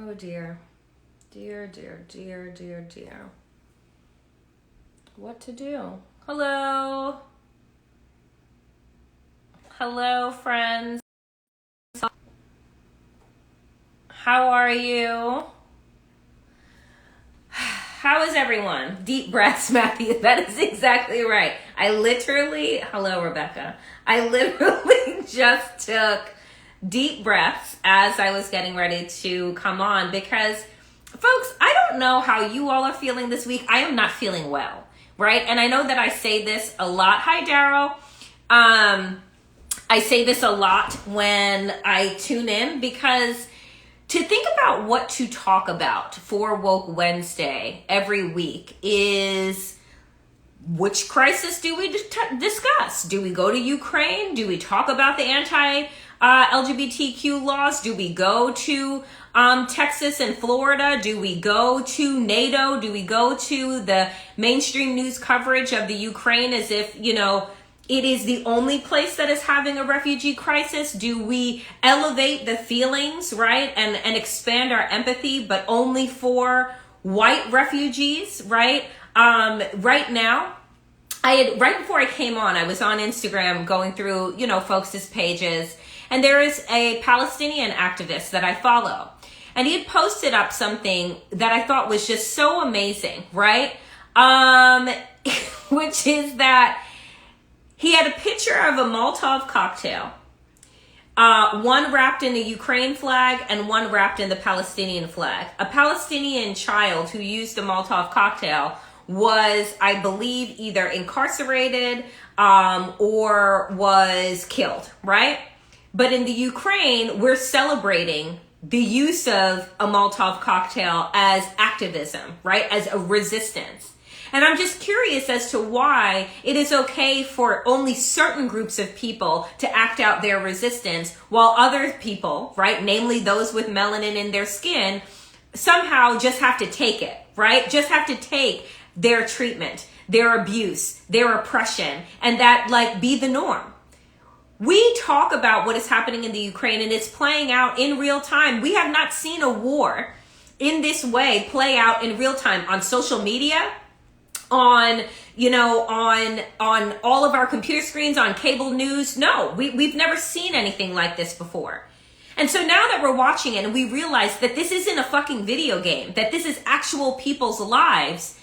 Oh dear. Dear, dear, dear, dear, dear. What to do? Hello. Hello, friends. How are you? How is everyone? Deep breaths, Matthew. That is exactly right. Hello, Rebecca. I literally just took deep breaths as I was getting ready to come on because, folks, I don't know how you all are feeling this week. I am not feeling well, right? And I know that I say this a lot. Hi, Daryl. I say this a lot when I tune in because to think about what to talk about for Woke Wednesday every week is, which crisis do we discuss? Do we go to Ukraine? Do we talk about the anti-LGBTQ laws? Do we go to Texas and Florida? Do we go to NATO? Do we go to the mainstream news coverage of the Ukraine as if, it is the only place that is having a refugee crisis? Do we elevate the feelings, right? And expand our empathy, but only for white refugees, right? Right now, right before I came on, I was on Instagram going through, folks' pages, and there is a Palestinian activist that I follow. And he had posted up something that I thought was just so amazing, right? Which is that he had a picture of a Molotov cocktail, one wrapped in the Ukraine flag and one wrapped in the Palestinian flag. A Palestinian child who used the Molotov cocktail was, I believe, either incarcerated or was killed, right? But in the Ukraine, we're celebrating the use of a Molotov cocktail as activism, right? As a resistance. And I'm just curious as to why it is okay for only certain groups of people to act out their resistance while other people, right, namely those with melanin in their skin, somehow just have to take it, right? Just have to take their treatment, their abuse, their oppression, and that be the norm. We talk about what is happening in the Ukraine and it's playing out in real time. We have not seen a war in this way play out in real time on social media, on all of our computer screens, on cable news. No, we've never seen anything like this before. And so now that we're watching it and we realize that this isn't a fucking video game, that this is actual people's lives,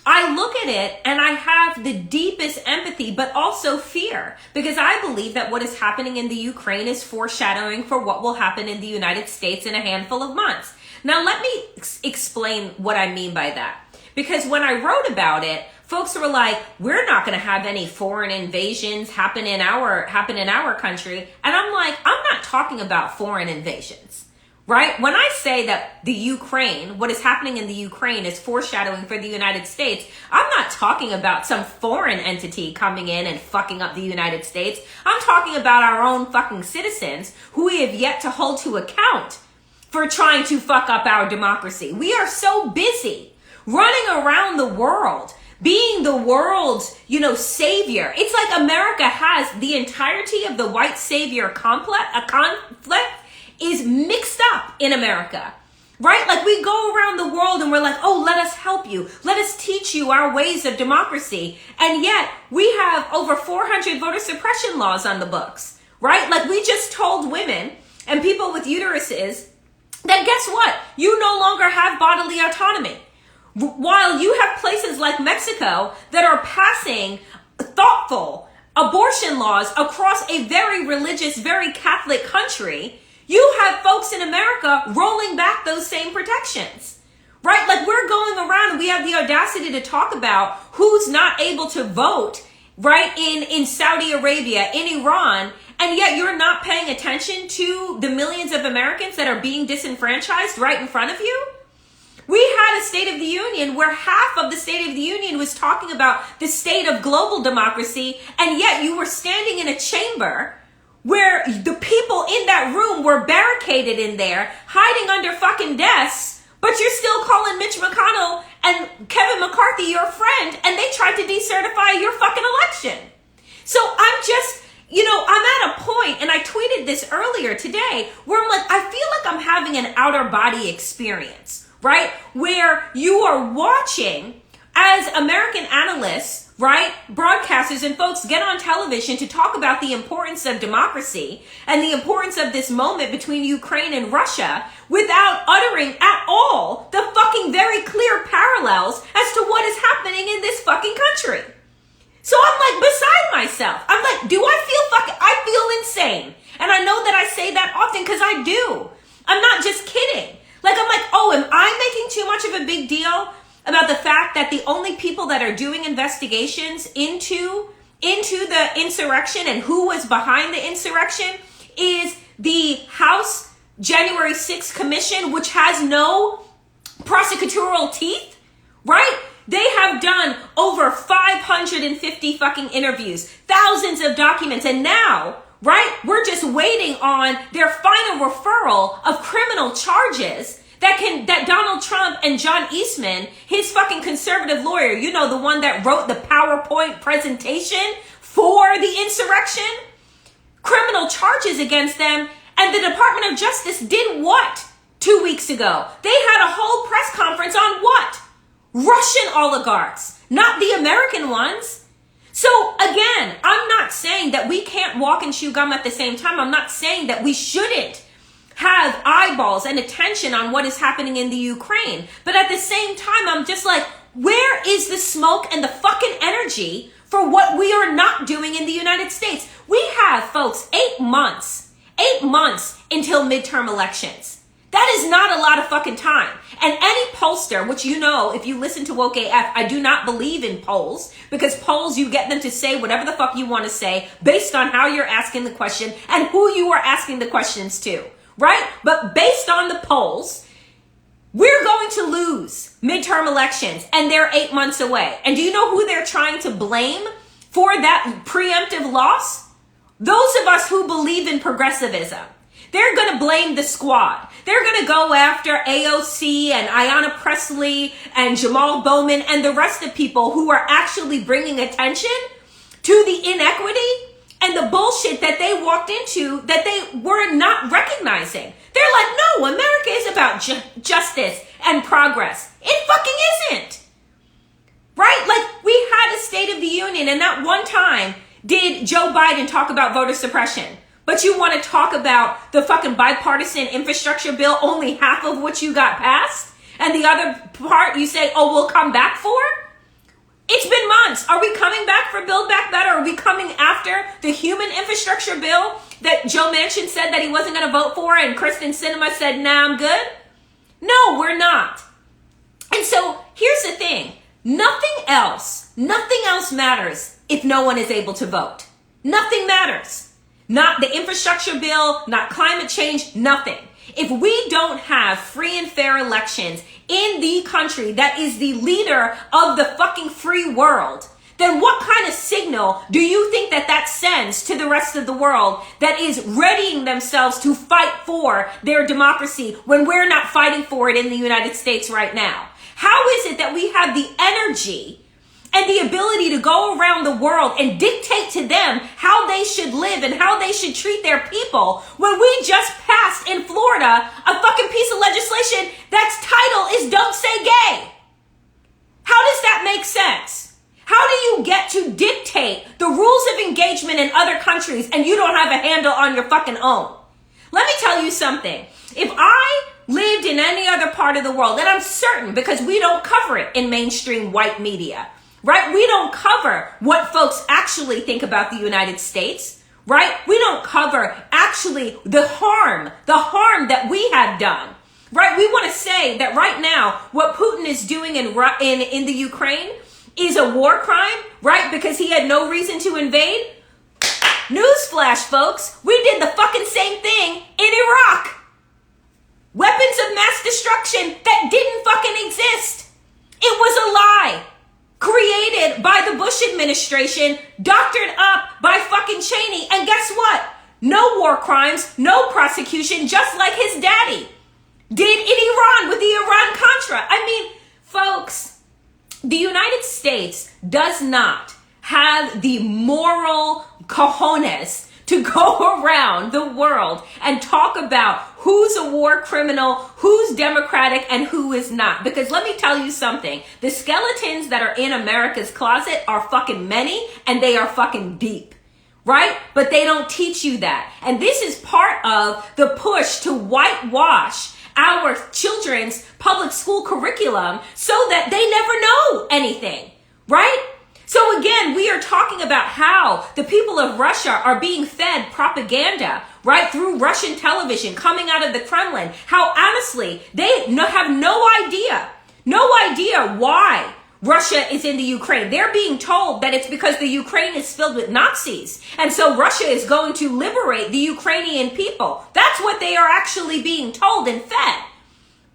I look at it and I have the deepest empathy, but also fear, because I believe that what is happening in the Ukraine is foreshadowing for what will happen in the United States in a handful of months. Now, let me explain what I mean by that. Because when I wrote about it, folks were like, we're not going to have any foreign invasions happen in our country. And I'm like, I'm not talking about foreign invasions, right? When I say that the Ukraine, what is happening in the Ukraine is foreshadowing for the United States, I'm not talking about some foreign entity coming in and fucking up the United States. I'm talking about our own fucking citizens who we have yet to hold to account for trying to fuck up our democracy. We are so busy running around the world, being the world's, savior. It's like America has the entirety of the white savior conflict is mixed up in America, right? Like we go around the world and we're like, oh, let us help you. Let us teach you our ways of democracy. And yet we have over 400 voter suppression laws on the books, right? Like we just told women and people with uteruses that guess what? You no longer have bodily autonomy. While you have places like Mexico that are passing thoughtful abortion laws across a very religious, very Catholic country, you have folks in America rolling back those same protections, right? Like we're going around and we have the audacity to talk about who's not able to vote, right, in Saudi Arabia, in Iran, and yet you're not paying attention to the millions of Americans that are being disenfranchised right in front of you. We had a State of the Union where half of the State of the Union was talking about the state of global democracy, and yet you were standing in a chamber where the people in that room were barricaded in there, hiding under fucking desks, but you're still calling Mitch McConnell and Kevin McCarthy your friend, and they tried to decertify your fucking election. So I'm just, I'm at a point, and I tweeted this earlier today, where I'm like, I feel like I'm having an outer body experience, right? Where you are watching as American analysts, right, broadcasters and folks get on television to talk about the importance of democracy and the importance of this moment between Ukraine and Russia without uttering at all the fucking very clear parallels as to what is happening in this fucking country. So I'm like beside myself. I'm like, do I feel insane. And I know that I say that often because I do. I'm not just kidding. Like, I'm like, oh, am I making too much of a big deal about the fact that the only people that are doing investigations into the insurrection and who was behind the insurrection is the House January 6th Commission, which has no prosecutorial teeth, right? They have done over 550 fucking interviews, thousands of documents, and now, right, we're just waiting on their final referral of criminal charges that Donald Trump and John Eastman, his fucking conservative lawyer, you know, the one that wrote the PowerPoint presentation for the insurrection, criminal charges against them. And the Department of Justice did what 2 weeks ago? They had a whole press conference on what? Russian oligarchs, not the American ones. So again, I'm not saying that we can't walk and chew gum at the same time. I'm not saying that we shouldn't have eyeballs and attention on what is happening in the Ukraine. But at the same time, I'm just like, where is the smoke and the fucking energy for what we are not doing in the United States? We have, folks, 8 months until midterm elections. That is not a lot of fucking time. And any pollster, which you know, if you listen to Woke AF, I do not believe in polls, because polls, you get them to say whatever the fuck you want to say based on how you're asking the question and who you are asking the questions to. Right? But based on the polls, we're going to lose midterm elections and they're 8 months away. And do you know who they're trying to blame for that preemptive loss? Those of us who believe in progressivism. They're going to blame the squad. They're going to go after AOC and Ayanna Pressley and Jamal Bowman and the rest of people who are actually bringing attention to the inequity and the bullshit that they walked into that they were not recognizing. They're like, no, America is about justice and progress. It fucking isn't. Right? Like, we had a State of the Union, and not one time did Joe Biden talk about voter suppression. But you want to talk about the fucking bipartisan infrastructure bill, only half of which you got passed, and the other part you say, oh, we'll come back for? It's been months. Are we coming back for Build Back Better? Are we coming after the human infrastructure bill that Joe Manchin said that he wasn't going to vote for and Kristen Sinema said, nah, I'm good? No, we're not. And so here's the thing. Nothing else matters if no one is able to vote. Nothing matters. Not the infrastructure bill, not climate change, nothing. If we don't have free and fair elections in the country that is the leader of the fucking free world, then what kind of signal do you think that sends to the rest of the world that is readying themselves to fight for their democracy when we're not fighting for it in the United States right now? How is it that we have the energy and the ability to go around the world and dictate to them how they should live and how they should treat their people when we just passed in Florida a fucking piece of legislation that's title is Don't Say Gay? How does that make sense? How do you get to dictate the rules of engagement in other countries and you don't have a handle on your fucking own? Let me tell you something. If I lived in any other part of the world, and I'm certain because we don't cover it in mainstream white media, right? We don't cover what folks actually think about the United States, right? We don't cover actually the harm that we have done, right? We want to say that right now, what Putin is doing in the Ukraine is a war crime, right? Because he had no reason to invade. Newsflash, folks, we did the fucking same thing in Iraq. Weapons of mass destruction that didn't fucking exist. It was a lie. Created by the Bush administration, doctored up by fucking Cheney. And guess what? No war crimes, no prosecution, just like his daddy did in Iran with the Iran-Contra. I mean, folks, the United States does not have the moral cojones to go around the world and talk about who's a war criminal, who's democratic, and who is not. Because let me tell you something. The skeletons that are in America's closet are fucking many, and they are fucking deep. Right? But they don't teach you that. And this is part of the push to whitewash our children's public school curriculum so that they never know anything. Right? So again, we are talking about how the people of Russia are being fed propaganda, right, through Russian television coming out of the Kremlin. How honestly, they have no idea why Russia is in the Ukraine. They're being told that it's because the Ukraine is filled with Nazis. And so Russia is going to liberate the Ukrainian people. That's what they are actually being told and fed,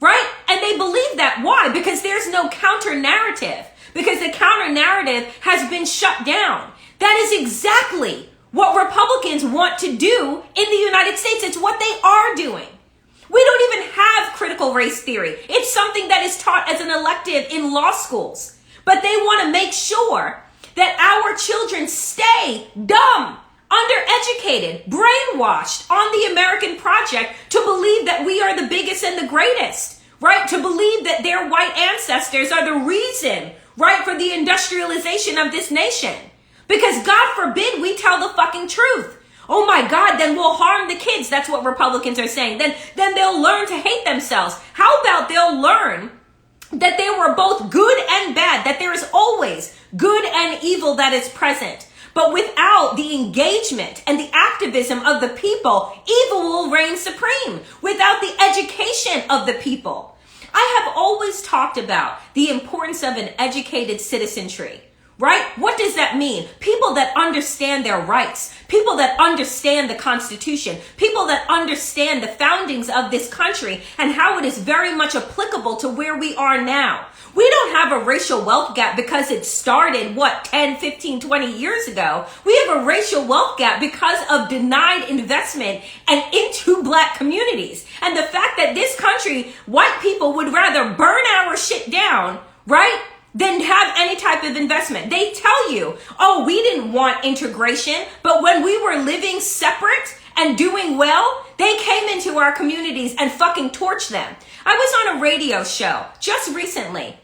right? And they believe that. Why? Because there's no counter narrative. Because the counter narrative has been shut down. That is exactly what Republicans want to do in the United States. It's what they are doing. We don't even have critical race theory. It's something that is taught as an elective in law schools. But they want to make sure that our children stay dumb, undereducated, brainwashed on the American project to believe that we are the biggest and the greatest, right? To believe that their white ancestors are the reason, right, for the industrialization of this nation. Because God forbid we tell the fucking truth. Oh my God, then we'll harm the kids. That's what Republicans are saying. Then they'll learn to hate themselves. How about they'll learn that they were both good and bad, that there is always good and evil that is present. But without the engagement and the activism of the people, evil will reign supreme. Without the education of the people. I have always talked about the importance of an educated citizenry. Right? What does that mean? People that understand their rights, people that understand the Constitution, people that understand the foundings of this country and how it is very much applicable to where we are now. We don't have a racial wealth gap because it started, 10, 15, 20 years ago. We have a racial wealth gap because of denied investment and into black communities. And the fact that this country, white people would rather burn our shit down, right, than have any type of investment. They tell you, oh, we didn't want integration, but when we were living separate and doing well, they came into our communities and fucking torched them. I was on a radio show just recently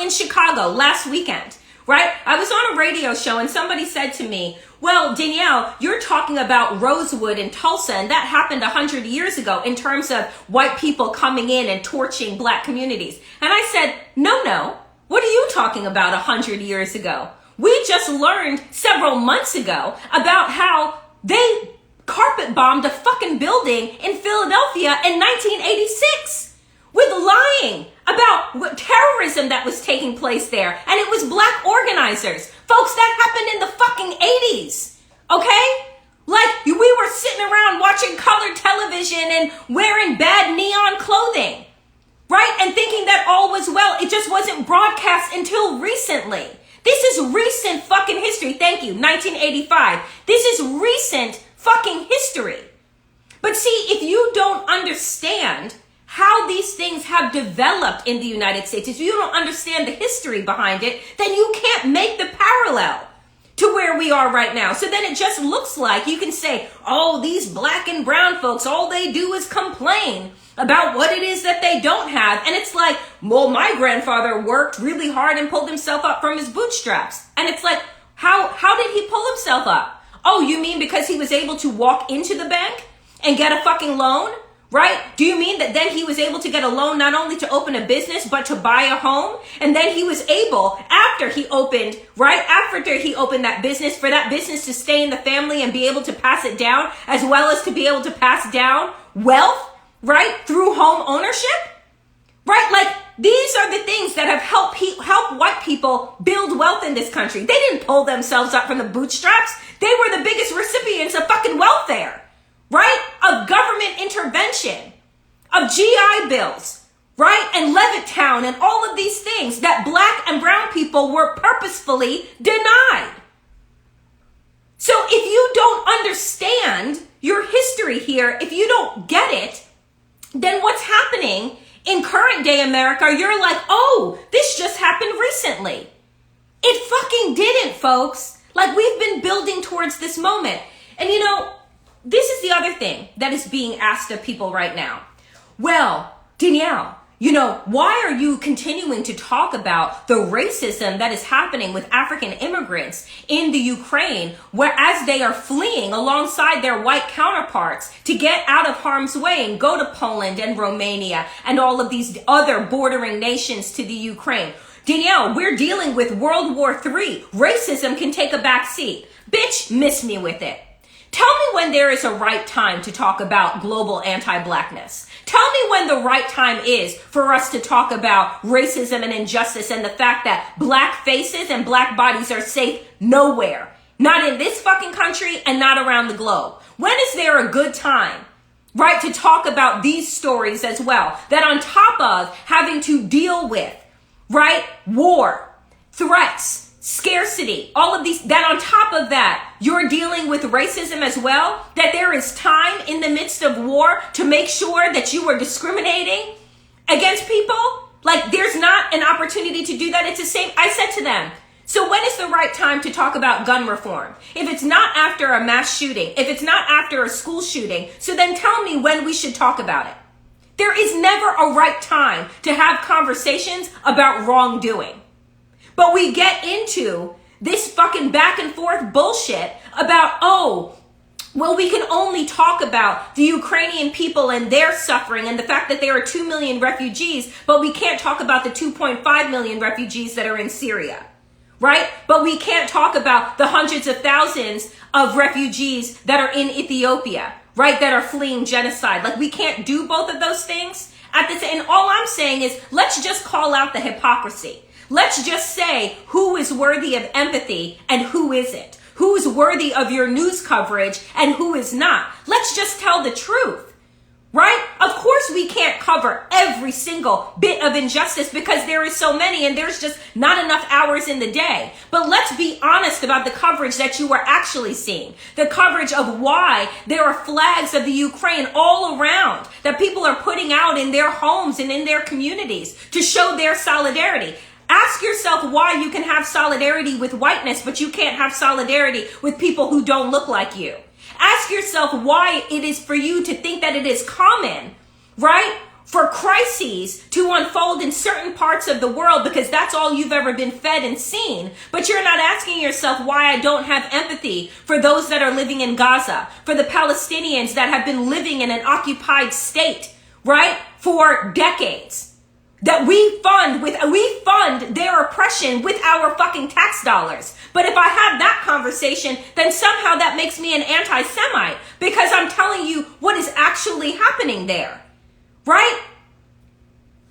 in Chicago last weekend, right? I was on a radio show and somebody said to me, well, Danielle, you're talking about Rosewood and Tulsa, and that happened 100 years ago in terms of white people coming in and torching black communities. And I said, no. What are you talking about 100 years ago? We just learned several months ago about how they carpet bombed a fucking building in Philadelphia in 1986 with lying about what terrorism that was taking place there. And it was black organizers. Folks, that happened in the fucking 80s. Okay? Like we were sitting around watching colored television and wearing bad neon clothing. Right? And thinking that all was well. It just wasn't broadcast until recently. This is recent fucking history. Thank you. 1985. This is recent fucking history. But see, if you don't understand how these things have developed in the United States, if you don't understand the history behind it, then you can't make the parallel to where we are right now. So then it just looks like you can say, oh, these black and brown folks, all they do is complain about what it is that they don't have. And it's like, well, my grandfather worked really hard and pulled himself up from his bootstraps. And it's like, how did he pull himself up? Oh, you mean because he was able to walk into the bank and get a fucking loan? Right? Do you mean that then he was able to get a loan not only to open a business, but to buy a home? And then he was able, after he opened that business, for that business to stay in the family and be able to pass it down, as well as to be able to pass down wealth, right? Through home ownership? Right? Like, these are the things that have helped white people build wealth in this country. They didn't pull themselves up from the bootstraps. They were the biggest recipients of fucking welfare. Right? Of government intervention, of GI bills, right? And Levittown and all of these things that black and brown people were purposefully denied. So if you don't understand your history here, if you don't get it, then what's happening in current day America, you're like, oh, this just happened recently. It fucking didn't, folks. Like, we've been building towards this moment. And you know, this is the other thing that is being asked of people right now. Well, Danielle, you know, why are you continuing to talk about the racism that is happening with African immigrants in the Ukraine, whereas they are fleeing alongside their white counterparts to get out of harm's way and go to Poland and Romania and all of these other bordering nations to the Ukraine? Danielle, we're dealing with World War III. Racism can take a back seat. Bitch, miss me with it. Tell me when there is a right time to talk about global anti-blackness. Tell me when the right time is for us to talk about racism and injustice and the fact that black faces and black bodies are safe nowhere. Not in this fucking country and not around the globe. When is there a good time, right, to talk about these stories as well? That on top of having to deal with, right, war, threats, scarcity, all of these, that on top of that, you're dealing with racism as well, that there is time in the midst of war to make sure that you are discriminating against people. Like, there's not an opportunity to do that. It's the same. I said to them, so when is the right time to talk about gun reform? If it's not after a mass shooting, if it's not after a school shooting, so then tell me when we should talk about it. There is never a right time to have conversations about wrongdoing. But we get into this fucking back and forth bullshit about, oh, well, we can only talk about the Ukrainian people and their suffering and the fact that there are 2 million refugees, but we can't talk about the 2.5 million refugees that are in Syria, right? But we can't talk about the hundreds of thousands of refugees that are in Ethiopia, right? That are fleeing genocide. Like, we can't do both of those things at the same. And all I'm saying is, let's just call out the hypocrisy. Let's just say who is worthy of empathy and who isn't. Who is worthy of your news coverage and who is not. Let's just tell the truth, right? Of course we can't cover every single bit of injustice because there is so many and there's just not enough hours in the day. But let's be honest about the coverage that you are actually seeing. The coverage of why there are flags of the Ukraine all around that people are putting out in their homes and in their communities to show their solidarity. Ask yourself why you can have solidarity with whiteness, but you can't have solidarity with people who don't look like you. Ask yourself why it is for you to think that it is common, right, for crises to unfold in certain parts of the world because that's all you've ever been fed and seen. But you're not asking yourself why I don't have empathy for those that are living in Gaza, for the Palestinians that have been living in an occupied state, right, for decades. That we fund their oppression with our fucking tax dollars. But if I have that conversation, then somehow that makes me an anti-Semite because I'm telling you what is actually happening there, right?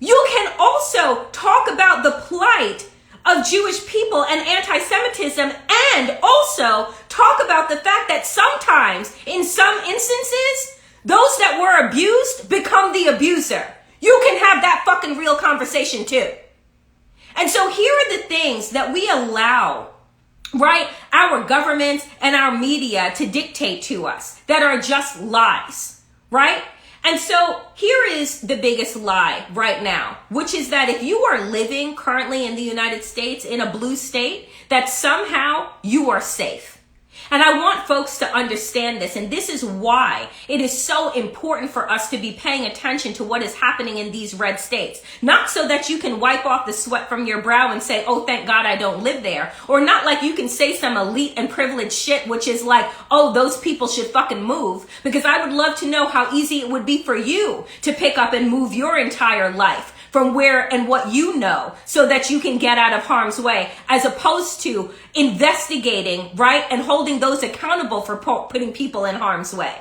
You can also talk about the plight of Jewish people and anti-Semitism and also talk about the fact that sometimes, in some instances, those that were abused become the abuser. You can have that fucking real conversation too. And so here are the things that we allow, right, our governments and our media to dictate to us that are just lies, right? And so here is the biggest lie right now, which is that if you are living currently in the United States in a blue state, that somehow you are safe. And I want folks to understand this, and this is why it is so important for us to be paying attention to what is happening in these red states. Not so that you can wipe off the sweat from your brow and say, oh, thank God I don't live there. Or not like you can say some elite and privileged shit, which is like, oh, those people should fucking move. Because I would love to know how easy it would be for you to pick up and move your entire life from where and what you know so that you can get out of harm's way, as opposed to investigating, right, and holding those accountable for putting people in harm's way.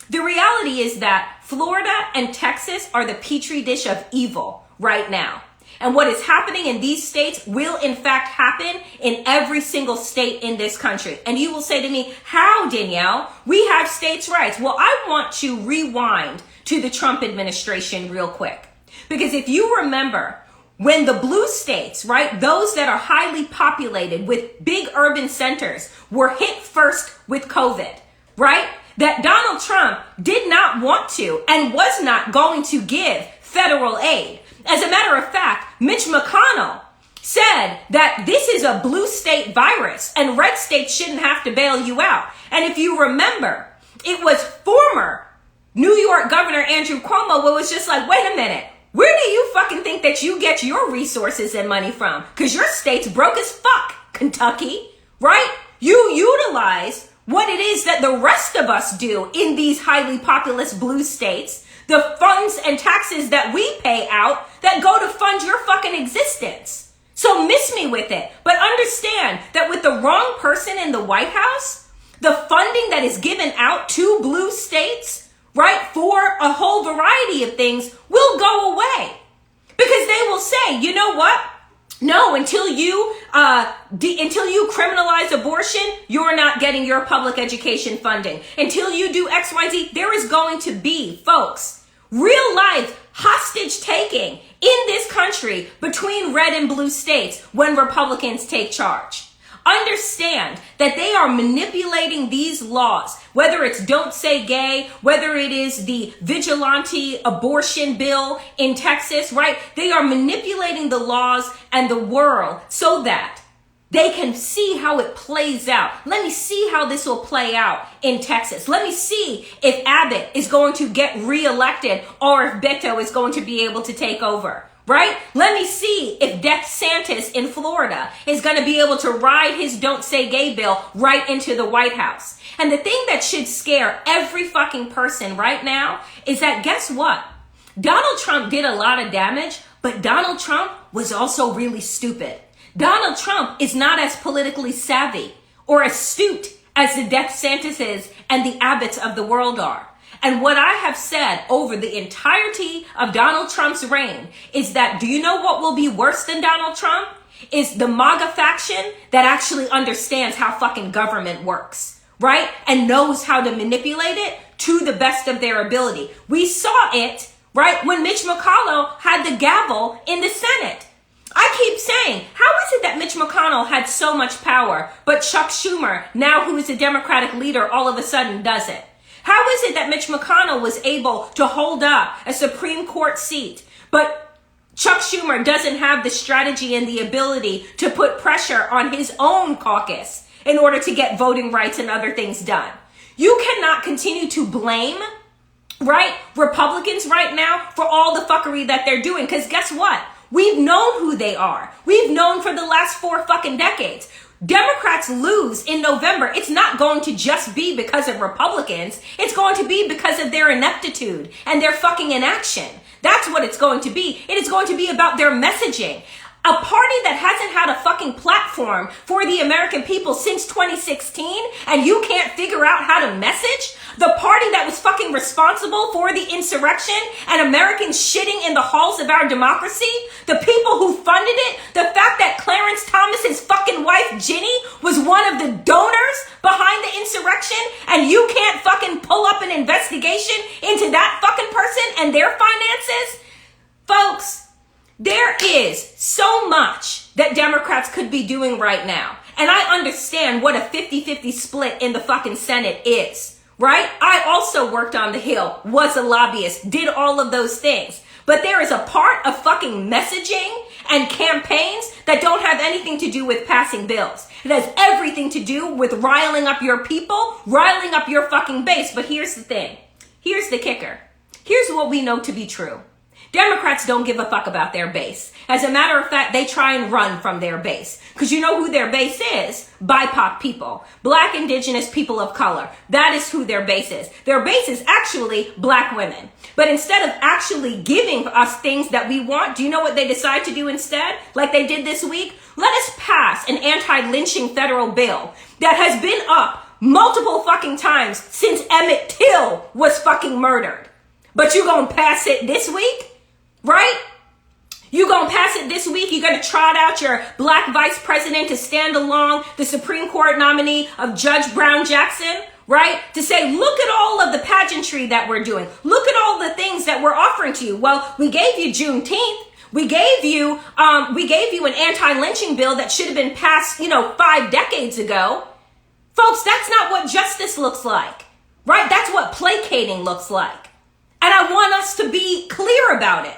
The reality is that Florida and Texas are the petri dish of evil right now. And what is happening in these states will in fact happen in every single state in this country. And you will say to me, how, Danielle? We have states' rights. Well, I want to rewind to the Trump administration real quick. Because if you remember, when the blue states, right, those that are highly populated with big urban centers were hit first with COVID, right, that Donald Trump did not want to and was not going to give federal aid. As a matter of fact, Mitch McConnell said that this is a blue state virus and red states shouldn't have to bail you out. And if you remember, it was former New York Governor Andrew Cuomo who was just like, wait a minute, where do you fucking think that you get your resources and money from? Because your state's broke as fuck, Kentucky, right? You utilize what it is that the rest of us do in these highly populous blue states, the funds and taxes that we pay out that go to fund your fucking existence. So miss me with it, but understand that with the wrong person in the White House, the funding that is given out to blue states, right, for a whole variety of things will go away. Because they will say, you know what? No, until you criminalize abortion, you're not getting your public education funding. Until you do XYZ, there is going to be, folks, real life hostage taking in this country between red and blue states when Republicans take charge. Understand that they are manipulating these laws, whether it's Don't Say Gay, whether it is the vigilante abortion bill in Texas, right? They are manipulating the laws and the world so that they can see how it plays out. Let me see how this will play out in Texas. Let me see if Abbott is going to get reelected or if Beto is going to be able to take over. Right? Let me see if DeSantis in Florida is going to be able to ride his Don't Say Gay bill right into the White House. And the thing that should scare every fucking person right now is that, guess what? Donald Trump did a lot of damage, but Donald Trump was also really stupid. Donald Trump is not as politically savvy or astute as the DeSantises and the Abbotts of the world are. And what I have said over the entirety of Donald Trump's reign is that, do you know what will be worse than Donald Trump? Is the MAGA faction that actually understands how fucking government works, right? And knows how to manipulate it to the best of their ability. We saw it, right, when Mitch McConnell had the gavel in the Senate. I keep saying, how is it that Mitch McConnell had so much power, but Chuck Schumer, now who is a Democratic leader, all of a sudden doesn't? How is it that Mitch McConnell was able to hold up a Supreme Court seat, but Chuck Schumer doesn't have the strategy and the ability to put pressure on his own caucus in order to get voting rights and other things done? You cannot continue to blame, right, Republicans right now for all the fuckery that they're doing. Because guess what? We've known who they are. We've known for the last 4 fucking decades. Democrats lose in November. It's not going to just be because of Republicans. It's going to be because of their ineptitude and their fucking inaction. That's what it's going to be. It is going to be about their messaging. A party that hasn't had a fucking platform for the American people since 2016, and you can't figure out how to message? The party that was fucking responsible for the insurrection and Americans shitting in the halls of our democracy? The people who funded it? The fact that Clarence Thomas's fucking wife, Ginny, was one of the donors behind the insurrection, and you can't fucking pull up an investigation into that fucking person and their finances? Folks, there is so much that Democrats could be doing right now. And I understand what a 50-50 split in the fucking Senate is, right? I also worked on the Hill, was a lobbyist, did all of those things. But there is a part of fucking messaging and campaigns that don't have anything to do with passing bills. It has everything to do with riling up your people, riling up your fucking base. But here's the thing. Here's the kicker. Here's what we know to be true. Democrats don't give a fuck about their base. As a matter of fact, they try and run from their base. Because you know who their base is? BIPOC people. Black, indigenous, people of color. That is who their base is. Their base is actually black women. But instead of actually giving us things that we want, do you know what they decide to do instead? Like they did this week? Let us pass an anti-lynching federal bill that has been up multiple fucking times since Emmett Till was fucking murdered. But you gonna pass it this week? Right? You gonna pass it this week? You gonna trot out your black vice president to stand along the Supreme Court nominee of Judge Brown Jackson, right? To say, look at all of the pageantry that we're doing. Look at all the things that we're offering to you. Well, we gave you Juneteenth. We gave you an anti-lynching bill that should have been passed, 5 decades ago. Folks, that's not what justice looks like, right? That's what placating looks like. And I want us to be clear about it.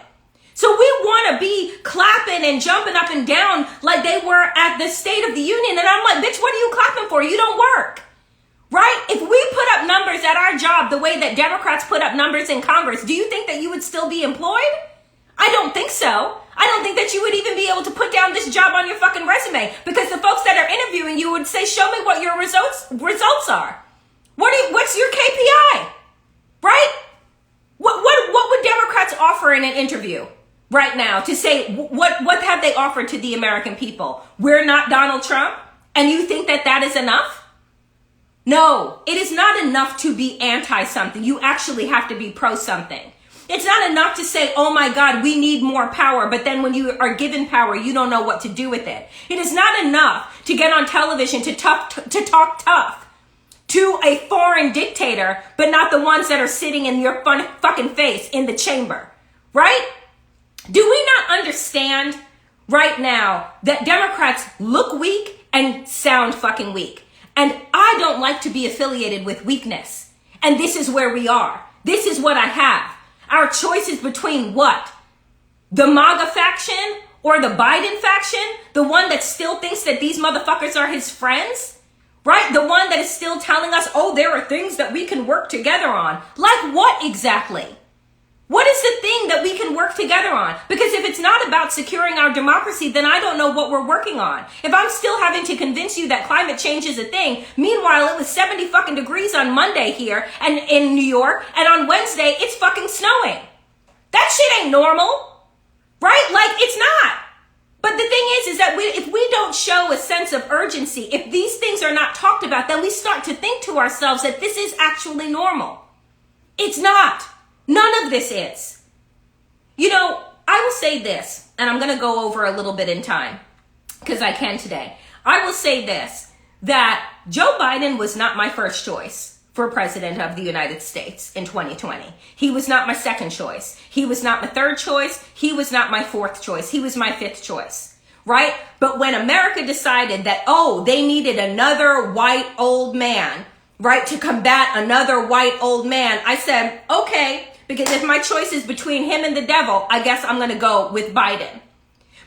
So we want to be clapping and jumping up and down like they were at the State of the Union. And I'm like, bitch, what are you clapping for? You don't work. Right? If we put up numbers at our job the way that Democrats put up numbers in Congress, do you think that you would still be employed? I don't think so. I don't think that you would even be able to put down this job on your fucking resume, because the folks that are interviewing you would say, show me what your results are. What's your KPI? Right? What would Democrats offer in an interview right now to say, what have they offered to the American people? We're not Donald Trump, and you think that that is enough? No, it is not enough to be anti-something. You actually have to be pro-something. It's not enough to say, oh my God, we need more power, but then when you are given power, you don't know what to do with it. It is not enough to get on television to talk tough to a foreign dictator, but not the ones that are sitting in your fucking face in the chamber, right? Do we not understand right now that Democrats look weak and sound fucking weak? And I don't like to be affiliated with weakness. And this is where we are. This is what I have. Our choice is between what? The MAGA faction or the Biden faction? The one that still thinks that these motherfuckers are his friends? Right? The one that is still telling us, oh, there are things that we can work together on. Like what exactly? What is the thing that we can work together on? Because if it's not about securing our democracy, then I don't know what we're working on. If I'm still having to convince you that climate change is a thing, meanwhile, it was 70 fucking degrees on Monday here and in New York, and on Wednesday, it's fucking snowing. That shit ain't normal, right? Like, it's not. But the thing is that if we don't show a sense of urgency, if these things are not talked about, then we start to think to ourselves that this is actually normal. It's not. None of this is. You know, I will say this, and I'm going to go over a little bit in time, because I can today. I will say this, that Joe Biden was not my first choice for president of the United States in 2020. He was not my second choice. He was not my third choice. He was not my fourth choice. He was my fifth choice, right? But when America decided that, oh, they needed another white old man, right, to combat another white old man, I said, okay, because if my choice is between him and the devil, I guess I'm going to go with Biden.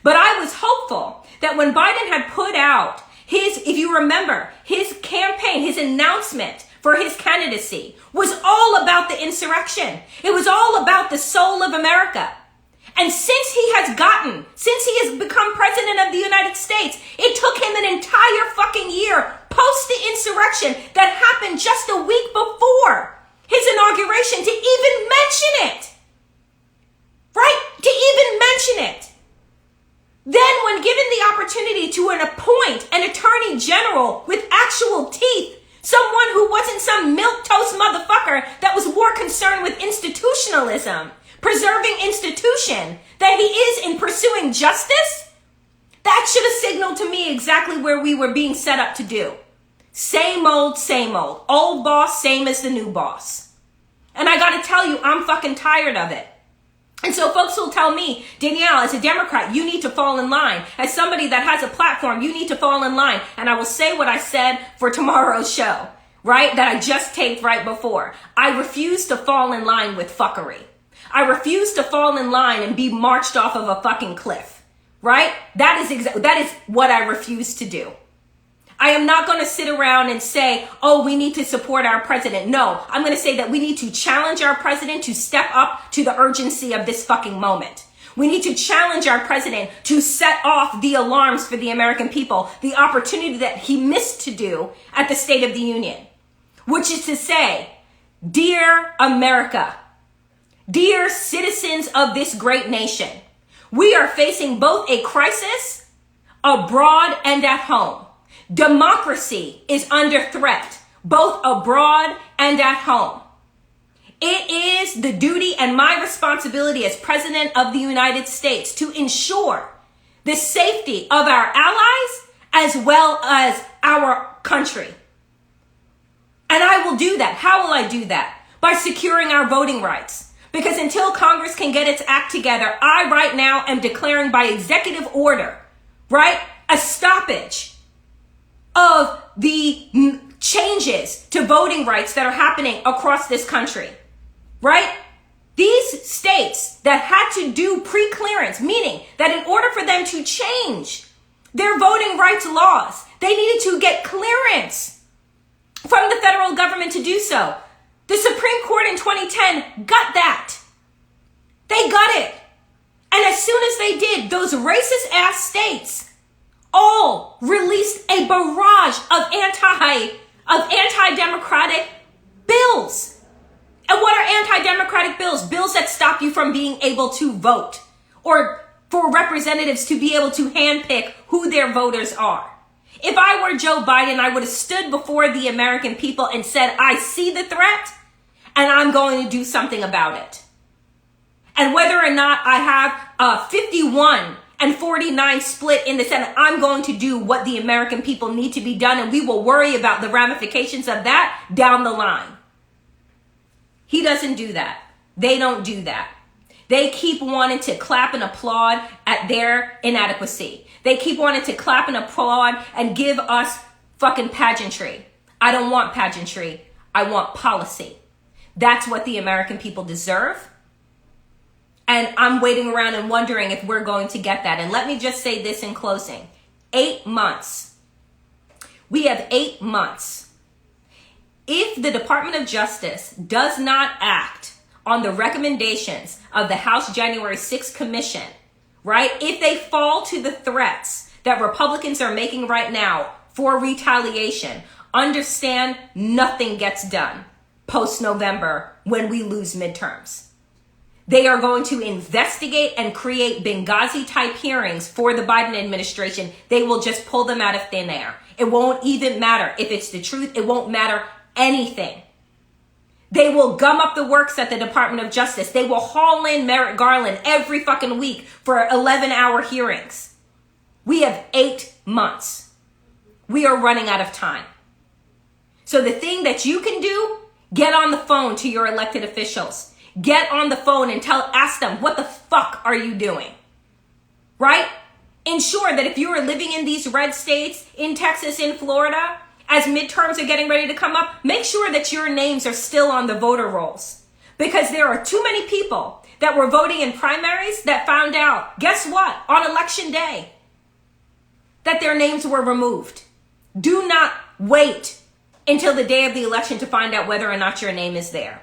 But I was hopeful that when Biden had put out his, if you remember, his campaign, his announcement for his candidacy was all about the insurrection. It was all about the soul of America. And since he has become president of the United States, it took him an entire fucking year post the insurrection that happened just a week before his inauguration to even mention it. Right? To even mention it. Then when given the opportunity to appoint an attorney general with actual teeth, someone who wasn't some milquetoast motherfucker that was more concerned with institutionalism, preserving institution, than he is in pursuing justice, that should have signaled to me exactly where we were being set up to do. Same old, same old. Old boss, same as the new boss. And I gotta tell you, I'm fucking tired of it. And so folks will tell me, Danielle, as a Democrat, you need to fall in line. As somebody that has a platform, you need to fall in line. And I will say what I said for tomorrow's show, right? That I just taped right before. I refuse to fall in line with fuckery. I refuse to fall in line and be marched off of a fucking cliff, right? That is what I refuse to do. I am not going to sit around and say, oh, we need to support our president. No, I'm going to say that we need to challenge our president to step up to the urgency of this fucking moment. We need to challenge our president to set off the alarms for the American people, the opportunity that he missed to do at the State of the Union, which is to say, dear America, dear citizens of this great nation, we are facing both a crisis abroad and at home. Democracy is under threat, both abroad and at home. It is the duty and my responsibility as President of the United States to ensure the safety of our allies as well as our country. And I will do that. How will I do that? By securing our voting rights. Because until Congress can get its act together, I right now am declaring by executive order, right, a stoppage of the changes to voting rights that are happening across this country, right? These states that had to do pre-clearance, meaning that in order for them to change their voting rights laws, they needed to get clearance from the federal government to do so. The Supreme Court in 2010 got that. They got it. And as soon as they did, those racist ass states all released a barrage of anti-democratic bills. And what are anti-democratic bills? Bills that stop you from being able to vote, or for representatives to be able to handpick who their voters are. If I were Joe Biden, I would have stood before the American people and said, I see the threat and I'm going to do something about it. And whether or not I have a 51-49 split in the Senate, I'm going to do what the American people need to be done, and we will worry about the ramifications of that down the line. He doesn't do that. They don't do that. They keep wanting to clap and applaud at their inadequacy. They keep wanting to clap and applaud and give us fucking pageantry. I don't want pageantry. I want policy. That's what the American people deserve. And I'm waiting around and wondering if we're going to get that. And let me just say this in closing. 8 months. We have 8 months. If the Department of Justice does not act on the recommendations of the House January 6th Commission, right? If they fall to the threats that Republicans are making right now for retaliation, understand nothing gets done post-November when we lose midterms. They are going to investigate and create Benghazi-type hearings for the Biden administration. They will just pull them out of thin air. It won't even matter if it's the truth. It won't matter anything. They will gum up the works at the Department of Justice. They will haul in Merrick Garland every fucking week for 11-hour hearings. We have 8 months. We are running out of time. So the thing that you can do, get on the phone to your elected officials. Get on the phone and ask them, what the fuck are you doing? Right? Ensure that if you are living in these red states, in Texas, in Florida, as midterms are getting ready to come up, make sure that your names are still on the voter rolls. Because there are too many people that were voting in primaries that found out, guess what? On election day, that their names were removed. Do not wait until the day of the election to find out whether or not your name is there.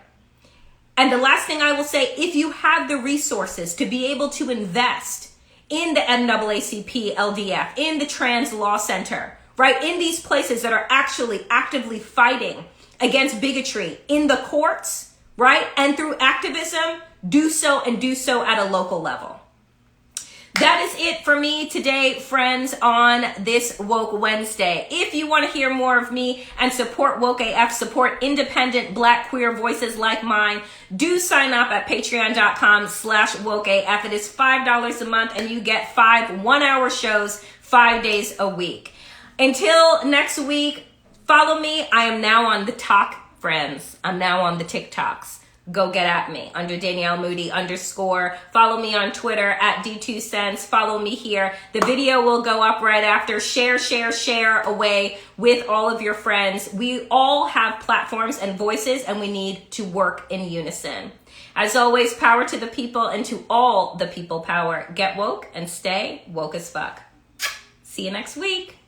And the last thing I will say, if you have the resources to be able to invest in the NAACP LDF, in the Trans Law Center, right, in these places that are actually actively fighting against bigotry in the courts, right, and through activism, do so, and do so at a local level. That is it for me today, friends, on this Woke Wednesday. If you want to hear more of me and support Woke AF, support independent Black queer voices like mine, do sign up at patreon.com/wokeaf. It is $5 a month and you get 5 one-hour shows 5 days a week. Until next week, follow me. I am now on the Talk, friends. I'm now on the TikToks. Go get at me under Danielle Moody _. Follow me on Twitter at D2Cents. Follow me here. The video will go up right after. Share away with all of your friends. We all have platforms and voices, and we need to work in unison. As always, power to the people, and to all the people power. Get woke and stay woke as fuck. See you next week.